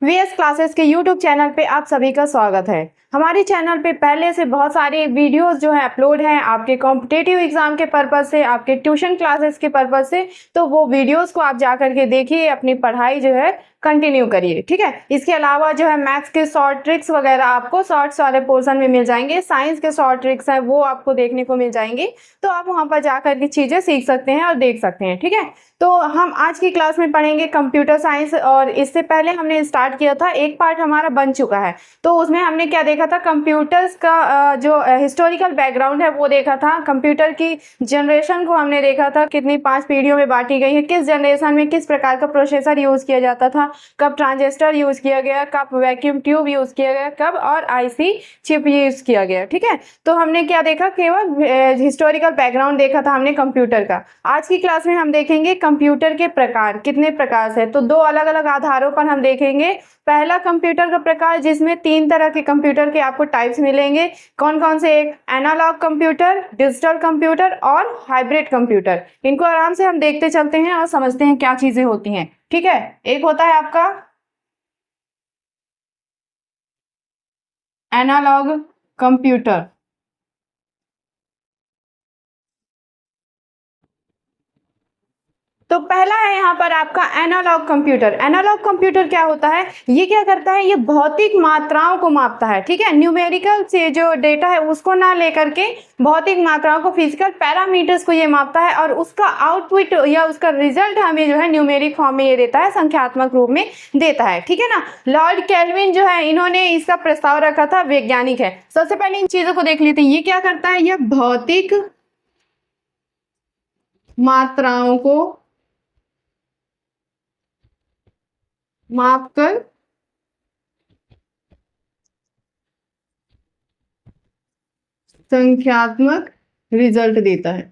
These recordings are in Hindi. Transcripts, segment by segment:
वीएस क्लासेस के यूट्यूब चैनल पे आप सभी का स्वागत है। हमारे चैनल पे पहले से बहुत सारे वीडियोस जो है अपलोड हैं आपके कॉम्पिटिटिव एग्जाम के पर्पज से, आपके ट्यूशन क्लासेस के पर्पज से। तो वो वीडियोस को आप जा करके देखिए, अपनी पढ़ाई जो है कंटिन्यू करिए, ठीक है। इसके अलावा जो है मैथ्स के शॉर्ट ट्रिक्स वगैरह आपको शॉर्ट्स वाले पोर्शन में मिल जाएंगे, साइंस के शॉर्ट ट्रिक्स हैं वो आपको देखने को मिल जाएंगे। तो आप वहाँ पर जा करके चीज़ें सीख सकते हैं और देख सकते हैं, ठीक है। तो हम आज की क्लास में पढ़ेंगे कंप्यूटर साइंस, और इससे पहले हमने स्टार्ट किया था, एक पार्ट हमारा बन चुका है। तो उसमें हमने क्या देखा था, कंप्यूटर्स का जो हिस्टोरिकल बैकग्राउंड है वो देखा था, कंप्यूटर की जनरेशन को हमने देखा था, कितनी 5 पीढ़ियों में बांटी गई है, किस जनरेशन में किस प्रकार का प्रोसेसर यूज किया जाता था, कब ट्रांजिस्टर यूज किया गया, कब वैक्यूम ट्यूब यूज किया गया, कब और आईसी चिप यूज किया गया, ठीक है। तो हमने क्या देखा, केवल हिस्टोरिकल बैकग्राउंड देखा था हमने कंप्यूटर का। आज की क्लास में हम देखेंगे कंप्यूटर के प्रकार, कितने प्रकार से। तो 2 अलग अलग आधारों पर हम देखेंगे। पहला कंप्यूटर का प्रकार, जिसमें 3 तरह के कंप्यूटर के आपको टाइप्स मिलेंगे। कौन कौन से? एक एनालॉग कंप्यूटर, डिजिटल कंप्यूटर और हाइब्रिड कंप्यूटर। इनको आराम से हम देखते चलते हैं और समझते हैं क्या चीजें होती हैं, ठीक है। एक होता है आपका एनालॉग कंप्यूटर। तो पहला है यहाँ पर आपका एनालॉग कंप्यूटर। एनालॉग कंप्यूटर क्या होता है, ये क्या करता है, ये भौतिक मात्राओं को मापता है, ठीक है। न्यूमेरिकल से जो डेटा है उसको ना लेकर के भौतिक मात्राओं को, फिजिकल पैरामीटर्स को ये मापता है, और उसका आउटपुट या उसका रिजल्ट हमें जो है न्यूमेरिक फॉर्म में ये देता है, संख्यात्मक रूप में देता है, ठीक है ना। लॉर्ड केल्विन जो है, इन्होंने इसका प्रस्ताव रखा था, वैज्ञानिक है। सबसे पहले इन चीजों को देख लेते हैं। ये क्या करता है, यह भौतिक मात्राओं को मापकर संख्यात्मक रिजल्ट देता है,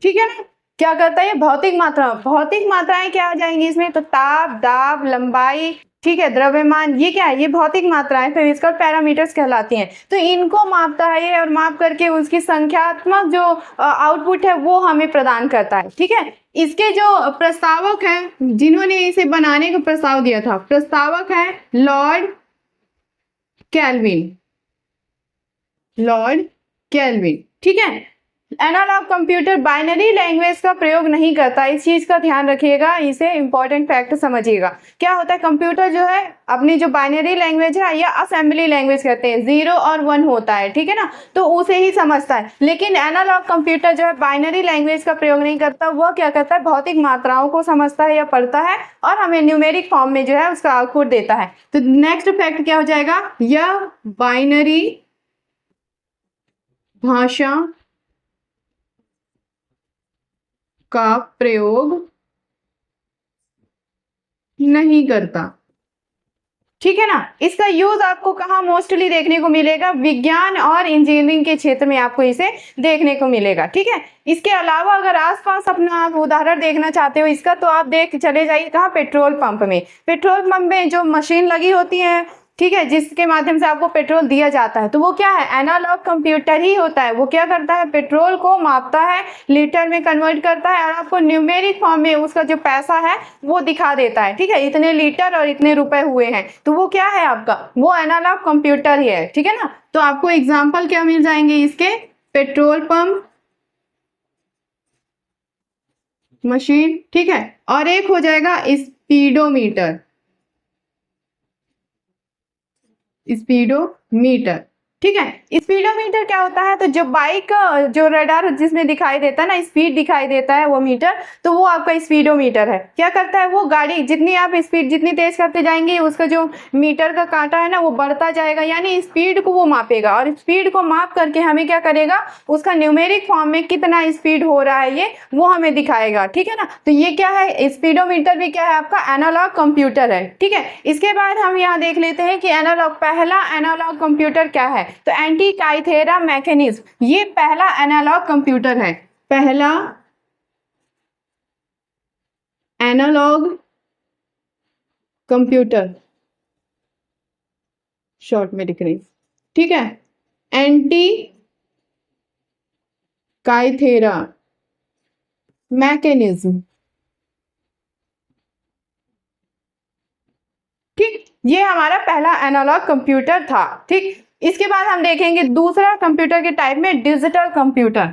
ठीक है ना। क्या करता है, भौतिक मात्रा, भौतिक मात्राएं क्या आ जाएंगी इसमें, तो ताप, दाब, लंबाई, ठीक है, द्रव्यमान, ये क्या है, ये भौतिक मात्राएं फिजिकल पैरामीटर्स कहलाती हैं। तो इनको मापता है ये, और माप करके उसकी संख्यात्मक जो आउटपुट है वो हमें प्रदान करता है, ठीक है। इसके जो प्रस्तावक हैं, जिन्होंने इसे बनाने का प्रस्ताव दिया था, प्रस्तावक है लॉर्ड केल्विन। लॉर्ड केल्विन, ठीक है। एनालॉग कंप्यूटर बाइनरी लैंग्वेज का प्रयोग नहीं करता, इस चीज का ध्यान रखिएगा, इसे इंपॉर्टेंट फैक्ट समझिएगा। क्या होता है, कंप्यूटर जो है अपनी जो बाइनरी लैंग्वेज है या असेंबली लैंग्वेज कहते हैं, 0 और 1 होता है, ठीक है ना, तो उसे ही समझता है। लेकिन एनालॉग कंप्यूटर जो है बाइनरी लैंग्वेज का प्रयोग नहीं करता, वह क्या करता है, भौतिक मात्राओं को समझता है या पढ़ता है, और हमें न्यूमेरिक फॉर्म में जो है उसका आउटपुट देता है। तो नेक्स्ट फैक्ट क्या हो जाएगा, यह बाइनरी भाषा का प्रयोग नहीं करता, ठीक है ना। इसका यूज आपको कहाँ मोस्टली देखने को मिलेगा, विज्ञान और इंजीनियरिंग के क्षेत्र में आपको इसे देखने को मिलेगा, ठीक है। इसके अलावा अगर आसपास अपना आप उदाहरण देखना चाहते हो इसका, तो आप देख चले जाइए कहाँ, पेट्रोल पंप में। पेट्रोल पंप में जो मशीन लगी होती है, ठीक है, जिसके माध्यम से आपको पेट्रोल दिया जाता है, तो वो क्या है, एनालॉग कंप्यूटर ही होता है। वो क्या करता है, पेट्रोल को मापता है, लीटर में कन्वर्ट करता है, और आपको न्यूमेरिक फॉर्म में उसका जो पैसा है वो दिखा देता है, ठीक है, इतने लीटर और इतने रुपए हुए हैं। तो वो क्या है आपका, वो एनालॉग कंप्यूटर ही है, ठीक है ना। तो आपको एग्जाम्पल क्या मिल जाएंगे इसके, पेट्रोल पंप मशीन, ठीक है, और एक हो जाएगा स्पीडोमीटर। स्पीडोमीटर, ठीक है। स्पीडोमीटर क्या होता है, तो जो बाइक जो रडार जिसमें दिखाई देता है ना, स्पीड दिखाई देता है वो मीटर, तो वो आपका स्पीडोमीटर है। क्या करता है, वो गाड़ी जितनी आप स्पीड जितनी तेज करते जाएंगे, उसका जो मीटर का कांटा है ना वो बढ़ता जाएगा, यानी स्पीड को वो मापेगा, और स्पीड को माप करके हमें क्या करेगा, उसका न्यूमेरिक फॉर्म में कितना स्पीड हो रहा है ये वो हमें दिखाएगा, ठीक है ना। तो ये क्या है, स्पीडोमीटर भी क्या है आपका एनालॉग कंप्यूटर है, ठीक है। इसके बाद हम यहाँ देख लेते हैं कि एनालॉग, पहला एनालॉग कंप्यूटर क्या है, तो एंटी काइथेरा मैकेनिज्म, ये पहला एनालॉग कंप्यूटर है। पहला एनालॉग कंप्यूटर, शॉर्ट में लिख रही, ठीक है, एंटी काइथेरा मैकेनिज्म। ठीक, ये हमारा पहला एनालॉग कंप्यूटर था। ठीक, इसके बाद हम देखेंगे दूसरा कंप्यूटर के टाइप में डिजिटल कंप्यूटर।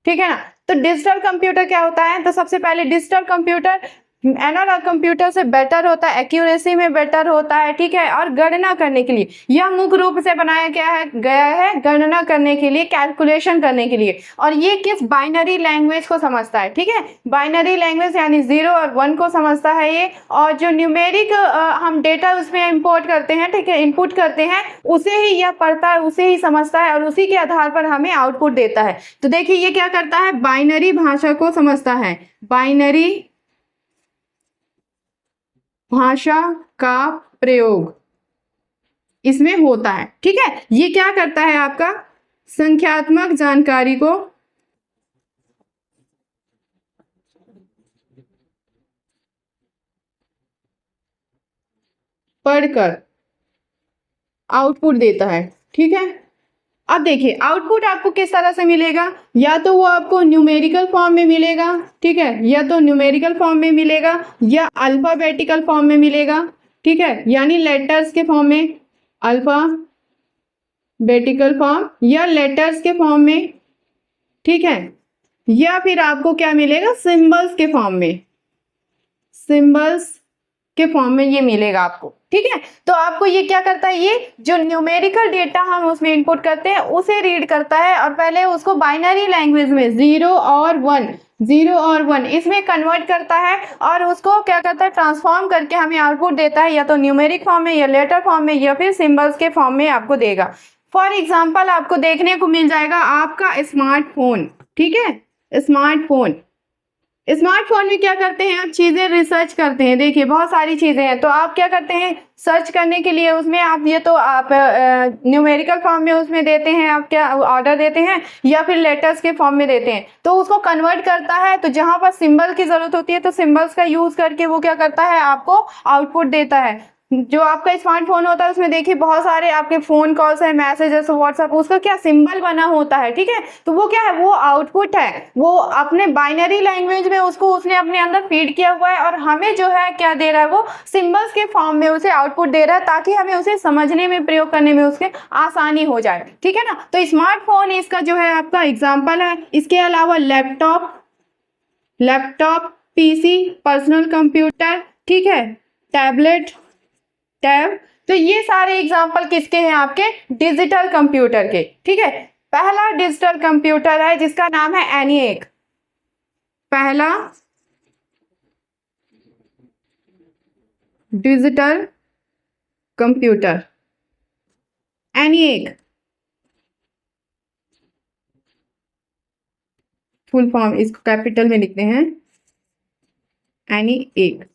ठीक है ना। तो डिजिटल कंप्यूटर क्या होता है, तो सबसे पहले डिजिटल कंप्यूटर एनालॉग कंप्यूटर से बेटर होता है, एक्यूरेसी में बेटर होता है। ठीक है, और गणना करने के लिए यह मुख्य रूप से बनाया गया है गणना करने के लिए, कैलकुलेशन करने के लिए। और ये किस बाइनरी लैंग्वेज को समझता है। ठीक है, बाइनरी लैंग्वेज यानी 0 और 1 को समझता है ये। और जो न्यूमेरिक हम डेटा उसमें इंपोर्ट करते हैं, ठीक है, इनपुट करते हैं, उसे ही यह पढ़ता है, उसे ही समझता है और उसी के आधार पर हमें आउटपुट देता है। तो देखिए ये क्या करता है, बाइनरी भाषा को समझता है, बाइनरी भाषा का प्रयोग इसमें होता है। ठीक है, ये क्या करता है, आपका संख्यात्मक जानकारी को पढ़कर आउटपुट देता है। ठीक है, अब देखिए आउटपुट आपको किस तरह से मिलेगा, या तो वो आपको न्यूमेरिकल फॉर्म में मिलेगा, ठीक है, या तो न्यूमेरिकल फॉर्म में मिलेगा या अल्फाबेटिकल फॉर्म में मिलेगा। ठीक है, यानी लेटर्स के फॉर्म में, अल्फाबेटिकल फॉर्म या लेटर्स के फॉर्म में। ठीक है, या फिर आपको क्या मिलेगा, सिंबल्स के फॉर्म में, सिंबल्स के फॉर्म में ये मिलेगा आपको। ठीक है, तो आपको ये क्या करता है, ये जो न्यूमेरिकल डेटा हम उसमें इनपुट करते हैं उसे रीड करता है और पहले उसको बाइनरी लैंग्वेज में 0 और 1 इसमें कन्वर्ट करता है और उसको क्या करता है, ट्रांसफॉर्म करके हमें आउटपुट देता है, या तो न्यूमेरिक फॉर्म में या लेटर फॉर्म में या फिर सिंबल्स के फॉर्म में आपको देगा। फॉर एग्जाम्पल आपको देखने को मिल जाएगा आपका स्मार्टफोन। ठीक है, स्मार्टफोन में क्या करते हैं, आप चीज़ें रिसर्च करते हैं। देखिए बहुत सारी चीज़ें हैं, तो आप क्या करते हैं, सर्च करने के लिए उसमें आप ये तो आप न्यूमेरिकल फॉर्म में उसमें देते हैं, आप क्या ऑर्डर देते हैं या फिर लेटर्स के फॉर्म में देते हैं, तो उसको कन्वर्ट करता है। तो जहाँ पर सिंबल की ज़रूरत होती है तो सिंबल्स का यूज़ करके वो क्या करता है, आपको आउटपुट देता है। जो आपका स्मार्टफोन होता है उसमें देखिए बहुत सारे आपके फोन कॉल्स है, मैसेजेस, व्हाट्सएप, उसका क्या सिंबल बना होता है। ठीक है, तो वो क्या है, वो आउटपुट है, वो अपने बाइनरी लैंग्वेज में उसको उसने अपने अंदर फीड किया हुआ है और हमें जो है क्या दे रहा है, वो सिंबल्स के फॉर्म में उसे आउटपुट दे रहा है ताकि हमें उसे समझने में, प्रयोग करने में उसके आसानी हो जाए। ठीक है ना, तो स्मार्टफोन इसका जो है आपका एग्जाम्पल है। इसके अलावा लैपटॉप, पीसी, पर्सनल कंप्यूटर, ठीक है, टैब, तो ये सारे एग्जाम्पल किसके हैं, आपके डिजिटल कंप्यूटर के। ठीक है, पहला डिजिटल कंप्यूटर है जिसका नाम है ENIAC। पहला digital computer ENIAC, full form इसको कैपिटल में लिखते हैं, ENIAC।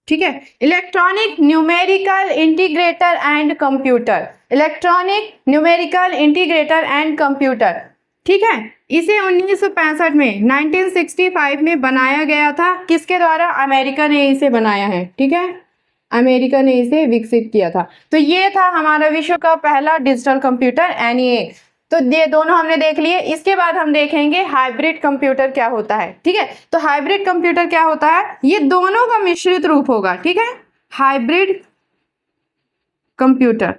ठीक है, electronic numerical integrator and computer, electronic numerical integrator and computer. ठीक है, इसे 1965 में 1965 में बनाया गया था। किसके द्वारा, अमेरिका ने इसे बनाया है। ठीक है, अमेरिका ने इसे विकसित किया था। तो ये था हमारा विश्व का पहला डिजिटल कंप्यूटर ENIAC। तो ये दोनों हमने देख लिए। इसके बाद हम देखेंगे हाइब्रिड कंप्यूटर क्या होता है। ठीक है, तो हाइब्रिड कंप्यूटर क्या होता है, ये दोनों का मिश्रित रूप होगा। ठीक है, हाइब्रिड कंप्यूटर,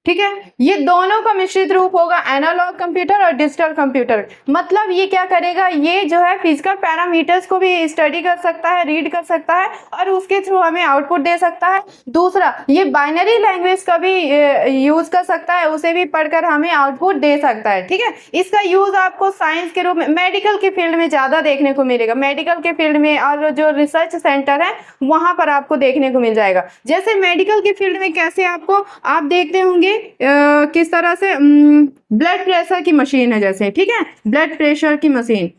ठीक है, ये दोनों का मिश्रित रूप होगा, एनालॉग कंप्यूटर और डिजिटल कंप्यूटर। मतलब ये क्या करेगा, ये जो है फिजिकल पैरामीटर्स को भी स्टडी कर सकता है, रीड कर सकता है और उसके थ्रू हमें आउटपुट दे सकता है। दूसरा, ये बाइनरी लैंग्वेज का भी यूज कर सकता है, उसे भी पढ़कर हमें आउटपुट दे सकता है। ठीक है, इसका यूज आपको साइंस के रूप में, मेडिकल के फील्ड में ज्यादा देखने को मिलेगा, मेडिकल के फील्ड में और जो रिसर्च सेंटर है वहां पर आपको देखने को मिल जाएगा। जैसे मेडिकल के फील्ड में कैसे आपको आप देखते होंगे किस तरह से ब्लड प्रेशर की मशीन है जैसे, ठीक है, ब्लड प्रेशर की मशीन,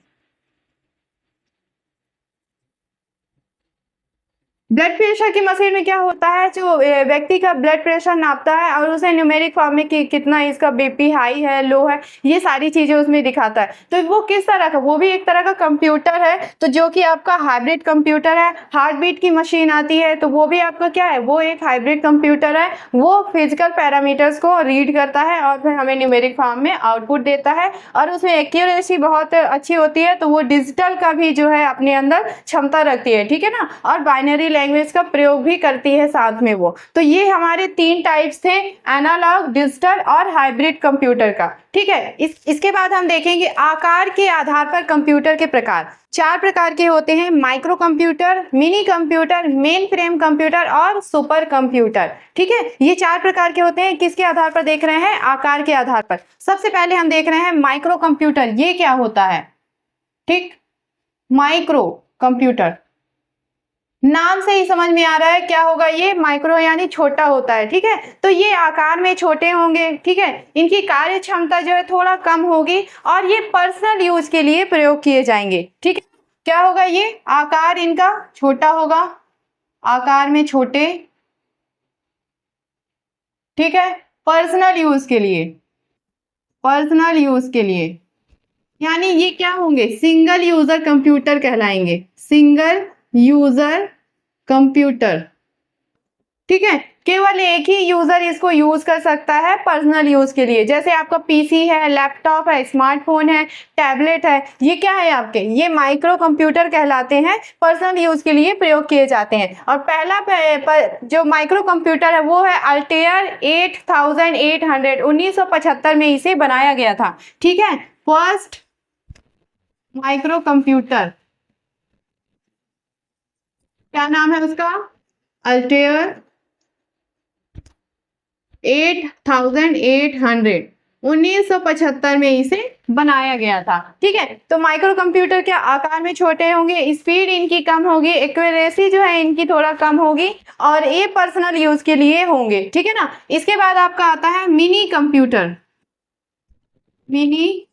ब्लड प्रेशर की मशीन में क्या होता है, जो व्यक्ति का ब्लड प्रेशर नापता है और उसे न्यूमेरिक फॉर्म में कि कितना इसका बीपी हाई है, लो है, ये सारी चीजें उसमें दिखाता है। तो वो किस तरह का, वो भी एक तरह का कंप्यूटर है, तो जो कि आपका हाइब्रिड कंप्यूटर है। हार्ट बीट की मशीन आती है, तो वो भी आपका क्या है, वो एक हाइब्रिड कंप्यूटर है। वो फिजिकल पैरामीटर्स को रीड करता है और फिर हमें न्यूमेरिक फॉर्म में आउटपुट देता है, और उसमें एक्यूरेसी बहुत अच्छी होती है। तो वो डिजिटल का भी जो है अपने अंदर क्षमता रखती है, ठीक है ना, और बाइनरी लैंग्वेज का प्रयोग भी करती है साथ में वो। तो ये हमारे 3 टाइप्स थे, एनालॉग, डिजिटल और हाइब्रिड कंप्यूटर का, ठीक है। इसके बाद हम देखेंगे आकार के आधार पर कंप्यूटर के प्रकार। 4 प्रकार के होते हैं, micro computer, mini computer, main frame computer और सुपर कंप्यूटर, ठीक है। ये 4 प्रकार के होते हैं, किसके आधार पर देख रहे हैं, आकार के आधार पर। सबसे पहले हम देख रहे हैं माइक्रो कंप्यूटर, ये क्या होता है, ठीक। माइक्रो कंप्यूटर नाम से ही समझ में आ रहा है क्या होगा, ये माइक्रो यानी छोटा होता है, ठीक है। तो ये आकार में छोटे होंगे, ठीक है। इनकी कार्य क्षमता जो है थोड़ा कम होगी और ये पर्सनल यूज के लिए प्रयोग किए जाएंगे, ठीक है। क्या होगा, ये आकार इनका छोटा होगा, आकार में छोटे, ठीक है। पर्सनल यूज के लिए, पर्सनल यूज के लिए यानी ये क्या होंगे, सिंगल यूजर कंप्यूटर कहलाएंगे, सिंगल यूजर कंप्यूटर, ठीक है। केवल एक ही यूजर इसको यूज कर सकता है पर्सनल यूज के लिए। जैसे आपका पीसी है, लैपटॉप है, स्मार्टफोन है, टैबलेट है, ये क्या है आपके, ये माइक्रो कंप्यूटर कहलाते हैं, पर्सनल यूज के लिए प्रयोग किए जाते हैं। और पहला जो माइक्रो कंप्यूटर है वो है अल्टेयर 8800, 1975 में इसे बनाया गया था, ठीक है। फर्स्ट माइक्रो कंप्यूटर, क्या नाम है उसका, अल्टेयर 8800, 1975 में इसे बनाया गया था, ठीक है। तो माइक्रो कंप्यूटर के आकार में छोटे होंगे, स्पीड इनकी कम होगी, एक्यूरेसी जो है इनकी थोड़ा कम होगी, और ये पर्सनल यूज के लिए होंगे, ठीक है ना। इसके बाद आपका आता है मिनी कंप्यूटर, मिनी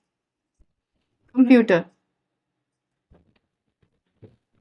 कंप्यूटर।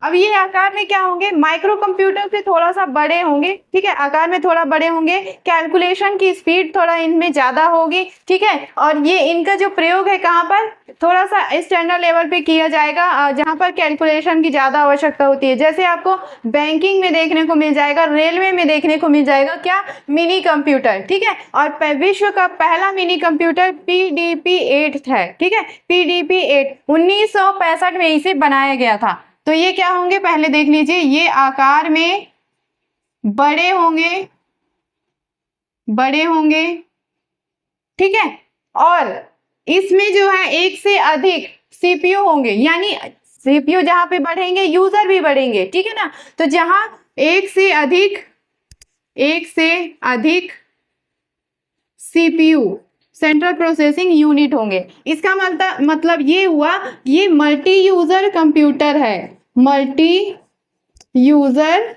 अब ये आकार में क्या होंगे, माइक्रो कंप्यूटर से थोड़ा सा बड़े होंगे, ठीक है, आकार में थोड़ा बड़े होंगे, कैलकुलेशन की स्पीड थोड़ा इनमें ज्यादा होगी, ठीक है। और ये इनका जो प्रयोग है कहाँ पर, थोड़ा सा स्टैंडर्ड लेवल पे किया जाएगा, जहाँ पर कैलकुलेशन की ज्यादा आवश्यकता होती है। जैसे आपको बैंकिंग में देखने को मिल जाएगा, रेलवे में देखने को मिल जाएगा, क्या, मिनी कंप्यूटर, ठीक है। और विश्व का पहला मिनी कंप्यूटर PDP-8 है, ठीक है। PDP-8 1965 में इसे बनाया गया था। तो ये क्या होंगे, पहले देख लीजिए, ये आकार में बड़े होंगे, बड़े होंगे, ठीक है। और इसमें जो है एक से अधिक सीपीयू होंगे, यानी सीपीयू जहां पे बढ़ेंगे यूजर भी बढ़ेंगे, ठीक है ना। तो जहां एक से अधिक सीपीयू, सेंट्रल प्रोसेसिंग यूनिट होंगे। इसका मतलब ये हुआ, ये मल्टी यूजर कंप्यूटर है, मल्टी यूजर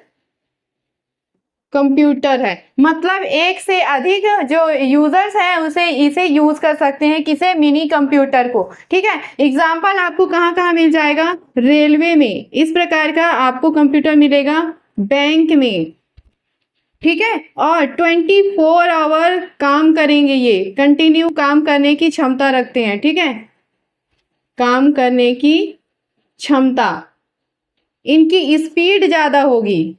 कंप्यूटर है। मतलब एक से अधिक जो यूजर्स हैं उसे इसे यूज कर सकते हैं, किसे, मिनी कंप्यूटर को, ठीक है। एग्जाम्पल आपको कहाँ कहाँ मिल जाएगा, रेलवे में इस प्रकार का आपको कंप्यूटर मिलेगा, बैंक में, ठीक है। और 24 आवर काम करेंगे, ये कंटिन्यू काम करने की क्षमता रखते हैं, ठीक है, काम करने की क्षमता। इनकी स्पीड ज्यादा होगी,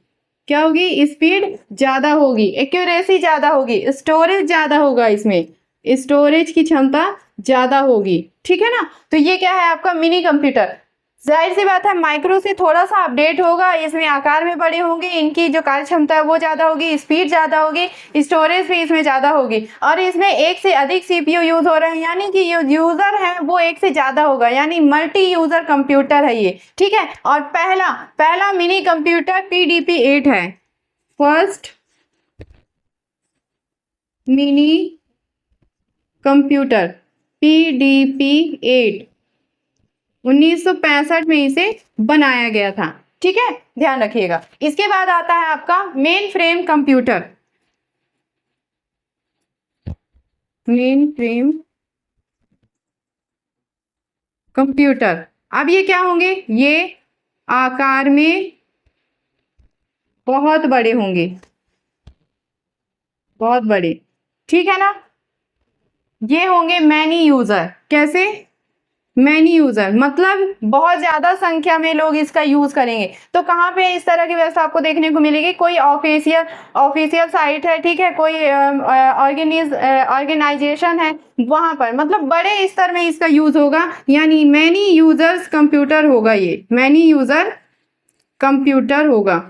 क्या होगी, स्पीड ज्यादा होगी, एक्यूरेसी ज्यादा होगी, स्टोरेज ज्यादा होगा, इसमें स्टोरेज की क्षमता ज्यादा होगी, ठीक है ना। तो ये क्या है आपका मिनी कंप्यूटर। जाहिर सी बात है माइक्रो से थोड़ा सा अपडेट होगा, इसमें आकार में बड़े होंगे, इनकी जो कार्य क्षमता है वो ज्यादा होगी, स्पीड ज्यादा होगी, स्टोरेज भी इसमें ज्यादा होगी, और इसमें एक से अधिक सीपीयू यूज हो रहे हैं, यानी कि जो यूजर है वो एक से ज्यादा होगा, यानी मल्टी यूजर कंप्यूटर है ये, ठीक है। और पहला मिनी कंप्यूटर PDP-8 है, फर्स्ट मिनी कंप्यूटर PDP-8 1965 में इसे बनाया गया था, ठीक है, ध्यान रखिएगा। इसके बाद आता है आपका main frame computer, main frame computer. अब ये क्या होंगे, ये आकार में बहुत बड़े होंगे, बहुत बड़े, ठीक है ना। ये होंगे मैनी यूजर। कैसे? मैनी यूजर मतलब बहुत ज्यादा संख्या में लोग इसका यूज करेंगे। तो कहाँ पे इस तरह की व्यवस्था आपको देखने को मिलेगी? कोई ऑफिशियल साइट है, ठीक है, कोई ऑर्गेनाइजेशन है, वहां पर मतलब बड़े स्तर में इसका यूज होगा, यानी मैनी यूजर्स कंप्यूटर होगा। ये मैनी यूजर कंप्यूटर होगा,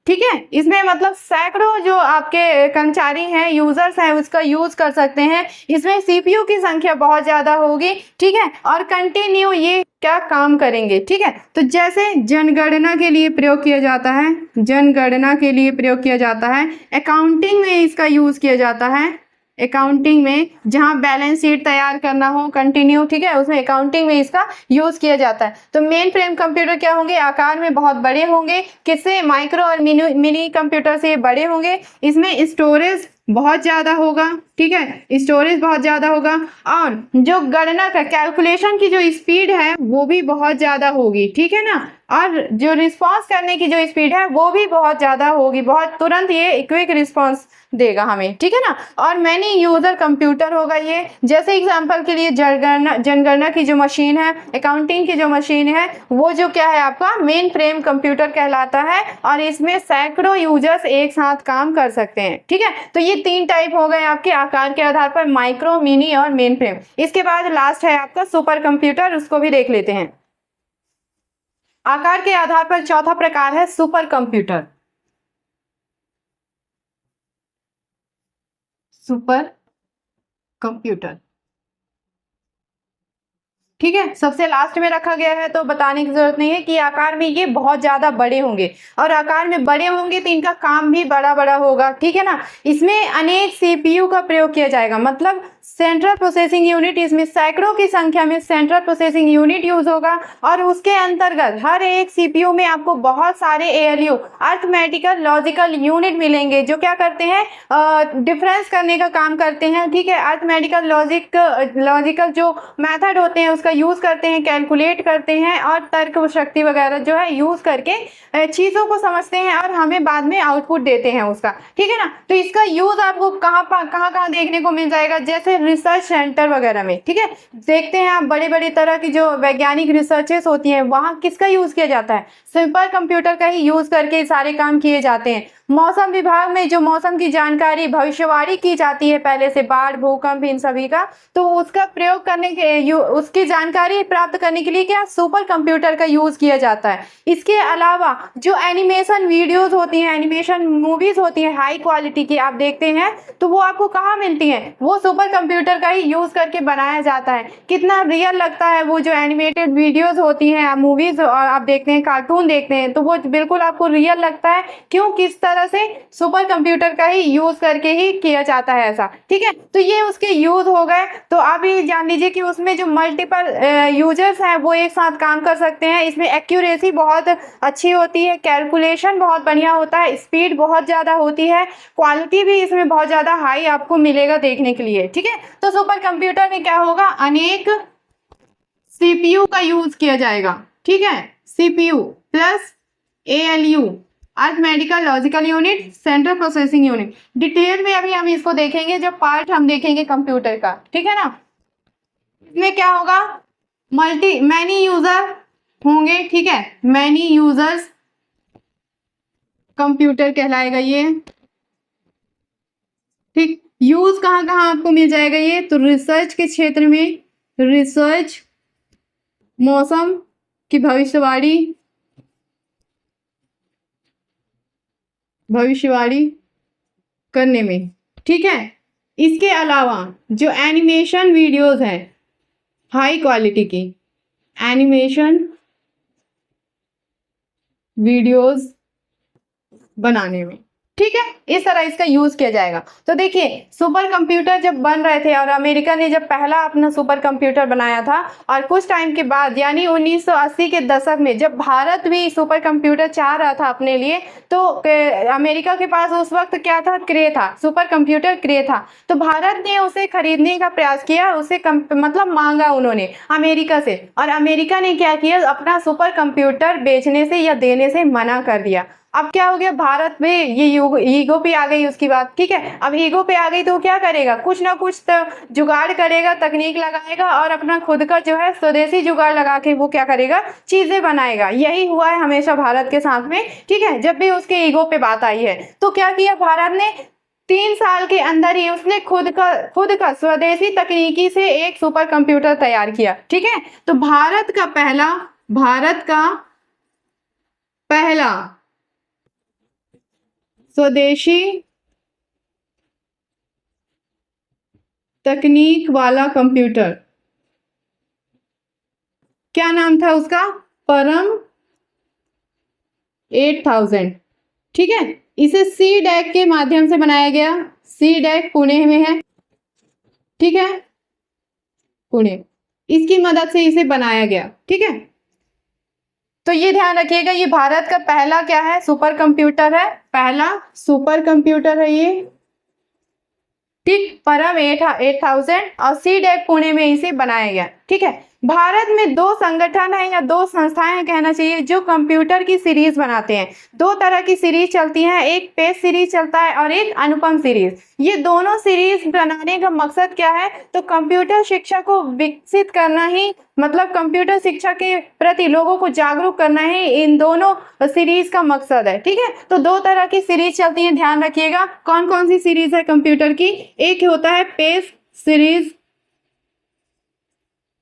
ठीक है। इसमें मतलब सैकड़ों जो आपके कर्मचारी हैं, यूजर्स हैं, उसका यूज कर सकते हैं। इसमें सीपीयू की संख्या बहुत ज्यादा होगी, ठीक है, और कंटिन्यू ये क्या काम करेंगे, ठीक है। तो जैसे जनगणना के लिए प्रयोग किया जाता है, जनगणना के लिए प्रयोग किया जाता है, अकाउंटिंग में इसका यूज किया जाता है, अकाउंटिंग में जहां बैलेंस शीट तैयार करना हो कंटिन्यू, ठीक है, उसमें अकाउंटिंग में इसका यूज किया जाता है। तो मेन फ्रेम कंप्यूटर क्या होंगे? आकार में बहुत बड़े होंगे। किससे? माइक्रो और मिनी कंप्यूटर से बड़े होंगे। इसमें स्टोरेज बहुत ज्यादा होगा, ठीक है, स्टोरेज बहुत ज्यादा होगा, और जो गणना का कैलकुलेशन की जो स्पीड है वो भी बहुत ज्यादा होगी, ठीक है ना, और जो रिस्पॉन्स करने की जो स्पीड है वो भी बहुत ज्यादा होगी, बहुत तुरंत ये क्विक रिस्पॉन्स देगा हमें, ठीक है ना। और मैनी यूजर कंप्यूटर होगा ये। जैसे एग्जांपल के लिए जनगणना की जो मशीन है, अकाउंटिंग की जो मशीन है, वो जो क्या है आपका मेन फ्रेम कंप्यूटर कहलाता है, और इसमें सैकड़ों यूजर्स एक साथ काम कर सकते हैं, ठीक है। तो ये 3 टाइप हो गए आपके आकार के आधार पर, माइक्रो, मिनी और मेन फ्रेम। इसके बाद लास्ट है आपका सुपर कंप्यूटर, उसको भी देख लेते हैं। आकार के आधार पर चौथा प्रकार है सुपर कंप्यूटर। सुपर कंप्यूटर, ठीक है, सबसे लास्ट में रखा गया है, तो बताने की जरूरत नहीं है कि आकार में ये बहुत ज्यादा बड़े होंगे, और आकार में बड़े होंगे तो इनका काम भी बड़ा बड़ा होगा, ठीक है ना। इसमें अनेक सीपीयू का प्रयोग किया जाएगा, मतलब सेंट्रल प्रोसेसिंग यूनिट, इसमें सैकड़ों की संख्या में सेंट्रल प्रोसेसिंग यूनिट यूज होगा, और उसके अंतर्गत हर एक सीपीयू में आपको बहुत सारे एएलयू, अर्थमेटिकल लॉजिकल यूनिट मिलेंगे, जो क्या करते हैं? डिफरेंस करने का काम करते हैं, ठीक है। अर्थमेटिकल लॉजिकल जो मेथड होते हैं उसका यूज करते हैं, कैलकुलेट करते हैं, और तर्क शक्ति वगैरह जो है यूज करके चीजों को समझते हैं, और हमें बाद में आउटपुट देते हैं उसका, ठीक है ना। तो इसका यूज आपको कहाँ देखने को मिल जाएगा? जैसे रिसर्च सेंटर वगैरह में, ठीक है, देखते हैं आप बड़े बड़े तरह की जो वैज्ञानिक रिसर्चेस होती हैं, वहां किसका यूज किया जाता है? सुपर कंप्यूटर का ही यूज करके सारे काम किए जाते हैं। मौसम विभाग में जो मौसम की जानकारी, भविष्यवाणी की जाती है पहले से, बाढ़, भूकंप, इन सभी का, तो उसका प्रयोग करने के उसकी जानकारी प्राप्त करने के लिए क्या सुपर कंप्यूटर का यूज किया जाता है। इसके अलावा जो एनिमेशन वीडियोस होती हैं, एनिमेशन मूवीज होती हैं हाई क्वालिटी की, आप देखते हैं तो वो आपको कहाँ मिलती हैं? वो सुपर कंप्यूटर का ही यूज करके बनाया जाता है। कितना रियल लगता है वो जो एनिमेटेड वीडियोस होती हैं, मूवीज आप देखते हैं, कार्टून देखते हैं, तो वो बिल्कुल आपको रियल लगता है। क्यों? किस तरह से? सुपर कंप्यूटर का ही यूज करके ही किया जाता है ऐसा, ठीक है। तो ये उसके यूज हो गए। तो आप ये जान लीजिए कि उसमें जो मल्टीपल यूजर्स हैं वो एक साथ काम कर सकते हैं। इसमें एक्यूरेसी बहुत अच्छी होती है, कैलकुलेशन बहुत बढ़िया होता है, स्पीड बहुत ज्यादा होती है, क्वालिटी भी इसमें बहुत ज्यादा हाई आपको मिलेगा देखने के लिए, ठीक है। तो सुपर कंप्यूटर में क्या होगा? अनेक सीपीयू का यूज किया जाएगा, ठीक है, CPU plus ALU, arithmetical logical unit, central processing unit. Detail में अभी हम इसको देखेंगे जब पार्ट हम देखेंगे कंप्यूटर का, ठीक है ना। इसमें क्या होगा? मैनी यूजर होंगे, ठीक है, मैनी यूजर्स कंप्यूटर कहलाएगा ये, ठीक। यूज कहाँ कहाँ आपको मिल जाएगा ये? तो रिसर्च के क्षेत्र में, रिसर्च, मौसम की भविष्यवाणी करने में, ठीक है। इसके अलावा जो एनिमेशन वीडियोस हैं हाई क्वालिटी की, एनिमेशन वीडियोस बनाने में, ठीक है, इस तरह इसका यूज किया जाएगा। तो देखिए सुपर कंप्यूटर जब बन रहे थे और अमेरिका ने जब पहला अपना सुपर कंप्यूटर बनाया था, और कुछ टाइम के बाद यानी 1980 के दशक में जब भारत भी सुपर कंप्यूटर चाह रहा था अपने लिए, तो अमेरिका के पास उस वक्त क्या था? क्रे था, सुपर कंप्यूटर क्रे था। तो भारत ने उसे खरीदने का प्रयास किया, उसे मतलब मांगा उन्होंने अमेरिका से, और अमेरिका ने क्या किया? अपना सुपर कंप्यूटर बेचने से या देने से मना कर दिया। अब क्या हो गया, भारत में ये ईगो पे आ गई उसकी बात, ठीक है। अब ईगो पे आ गई तो क्या करेगा, कुछ ना कुछ तो जुगाड़ करेगा, तकनीक लगाएगा और अपना खुद का जो है स्वदेशी जुगाड़ लगा के वो क्या करेगा, चीजें बनाएगा। यही हुआ है हमेशा भारत के साथ में, ठीक है। जब भी उसके ईगो पे बात आई है तो क्या किया भारत ने, 3 साल के अंदर ही उसने खुद का स्वदेशी तकनीकी से एक सुपर कंप्यूटर तैयार किया, ठीक है। तो भारत का पहला स्वदेशी तकनीक वाला कंप्यूटर, क्या नाम था उसका, परम 8000, ठीक है। इसे CDAC के माध्यम से बनाया गया। CDAC पुणे में है, ठीक है, पुणे, इसकी मदद से इसे बनाया गया, ठीक है। तो ये ध्यान रखिएगा, ये भारत का पहला क्या है, सुपर कंप्यूटर है, पहला सुपर कंप्यूटर है ये, ठीक। परम 8000 और CDAC पुणे में इसे बनाया गया, ठीक है। भारत में 2 संगठन है या 2 संस्थाएं हैं कहना चाहिए जो कंप्यूटर की सीरीज बनाते हैं। 2 तरह की सीरीज चलती हैं, एक पेज सीरीज चलता है और एक अनुपम सीरीज। ये दोनों सीरीज बनाने का मकसद क्या है, तो कंप्यूटर शिक्षा को विकसित करना ही, मतलब कंप्यूटर शिक्षा के प्रति लोगों को जागरूक करना ही इन दोनों सीरीज का मकसद है, ठीक है। तो 2 तरह की सीरीज चलती हैं, ध्यान रखिएगा। कौन कौन सी सीरीज है कंप्यूटर की, एक होता है पेज सीरीज,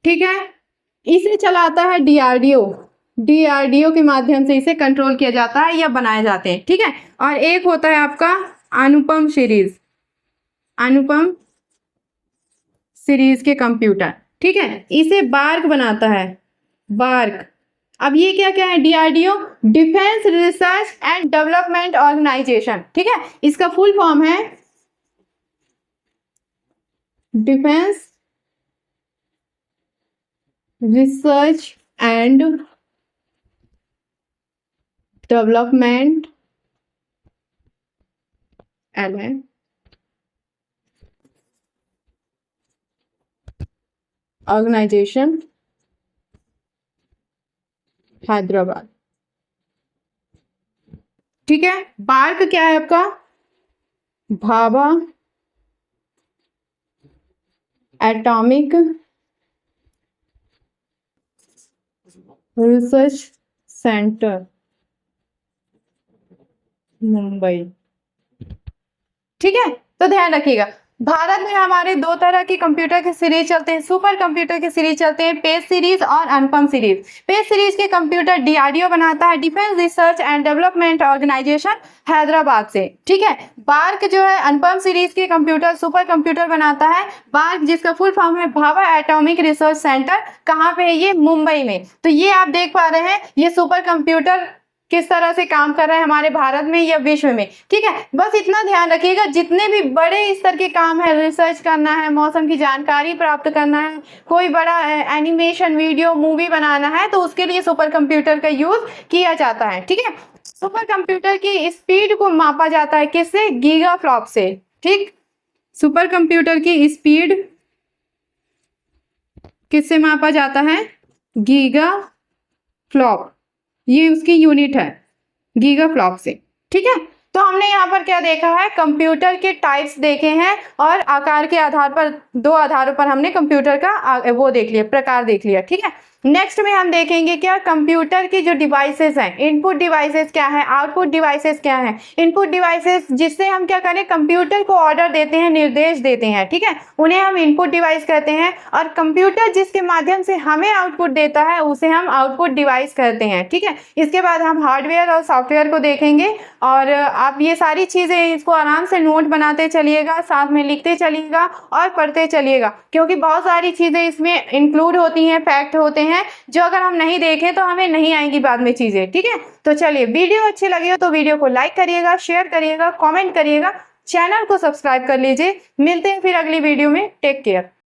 ठीक है, इसे चलाता है डीआरडीओ के माध्यम से इसे कंट्रोल किया जाता है या बनाए जाते हैं, ठीक है। और एक होता है आपका अनुपम सीरीज के कंप्यूटर, ठीक है, इसे बार्क बनाता है, बार्क। अब ये क्या क्या है, DRDO, defence research and development organisation, ठीक है। इसका फुल फॉर्म है defence research and development organisation, Hyderabad, ठीक है। बार्क क्या है आपका, Bhabha atomic research centre, Mumbai, ठीक है। तो ध्यान रखिएगा, भारत में हमारे 2 तरह की कंप्यूटर के सीरीज चलते हैं, सुपर कंप्यूटर के सीरीज चलते हैं, पेज सीरीज और अनुपम सीरीज। पेज सीरीज के कंप्यूटर डीआरडीओ बनाता है, defence research and development organisation, Hyderabad से, ठीक है। बार्क जो है अनुपम सीरीज के कंप्यूटर सुपर कंप्यूटर बनाता है, बार्क जिसका फुल फॉर्म है भाभा एटॉमिक रिसर्च सेंटर, कहाँ पे है ये, मुंबई में। तो ये आप देख पा रहे हैं, ये सुपर कंप्यूटर किस तरह से काम कर रहा है हमारे भारत में या विश्व में, ठीक है। बस इतना ध्यान रखिएगा, जितने भी बड़े स्तर के काम है, रिसर्च करना है, मौसम की जानकारी प्राप्त करना है, कोई बड़ा एनिमेशन वीडियो मूवी बनाना है, तो उसके लिए सुपर कंप्यूटर का यूज किया जाता है, ठीक है। सुपर कंप्यूटर की स्पीड को मापा जाता है किससे, गीगा फ्लॉप से, ठीक। सुपर कंप्यूटर की स्पीड किससे मापा जाता है, गीगा फ्लॉप, ये उसकी यूनिट है, गीगा फ्लॉप से, ठीक है। तो हमने यहाँ पर क्या देखा है, कंप्यूटर के टाइप्स देखे हैं और आकार के आधार पर 2 आधारों पर हमने कंप्यूटर का वो देख लिया, प्रकार देख लिया, ठीक है। नेक्स्ट में हम देखेंगे क्या, कंप्यूटर की जो डिवाइसेस हैं, इनपुट डिवाइसेस क्या है, आउटपुट डिवाइसेस क्या है। इनपुट डिवाइसेस जिससे हम क्या करें, कंप्यूटर को ऑर्डर देते हैं, निर्देश देते हैं, ठीक है, उन्हें हम इनपुट डिवाइस कहते हैं। और कंप्यूटर जिसके माध्यम से हमें आउटपुट देता है उसे हम आउटपुट डिवाइस कहते हैं, ठीक है। इसके बाद हम हार्डवेयर और सॉफ्टवेयर को देखेंगे और आप ये सारी चीज़ें इसको आराम से नोट बनाते चलिएगा, साथ में लिखते चलिएगा और पढ़ते चलिएगा, क्योंकि बहुत सारी चीज़ें इसमें इंक्लूड होती हैं, फैक्ट होते हैं जो अगर हम नहीं देखें तो हमें नहीं आएंगी बाद में चीज़ें, ठीक है। तो चलिए, वीडियो अच्छी लगी हो तो वीडियो को लाइक करिएगा, शेयर करिएगा, कमेंट करिएगा, चैनल को सब्सक्राइब कर लीजिए। मिलते हैं फिर अगली वीडियो में, टेक केयर।